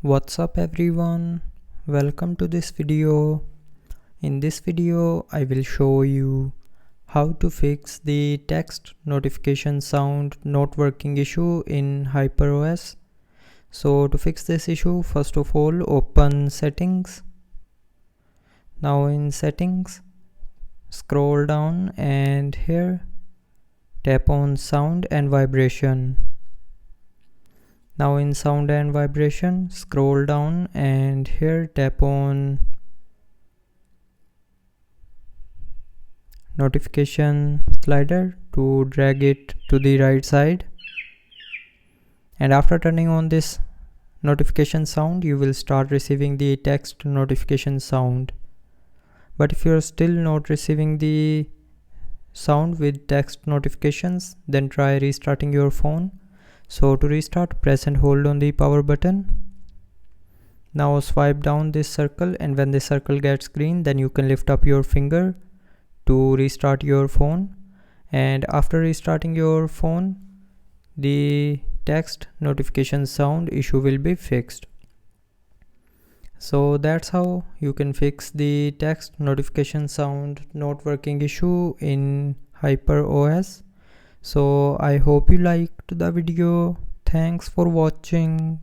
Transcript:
What's up everyone, welcome to this video. In this video I will show you how to fix the text notification sound not working issue in hyperos. So to fix this issue, first of all open settings. Now in settings, scroll down and here tap on sound and vibration. Now in sound and vibration, scroll down and here tap on notification slider to drag it to the right side. And after turning on this notification sound, you will start receiving the text notification sound. But if you are still not receiving the sound with text notifications, then try restarting your phone. So to restart, press and hold on the power button. Now swipe down this circle, and when the circle gets green, then you can lift up your finger to restart your phone. And after restarting your phone, the text notification sound issue will be fixed. So that's how you can fix the text notification sound not working issue in hyperos. So I hope you liked the video. Thanks for watching.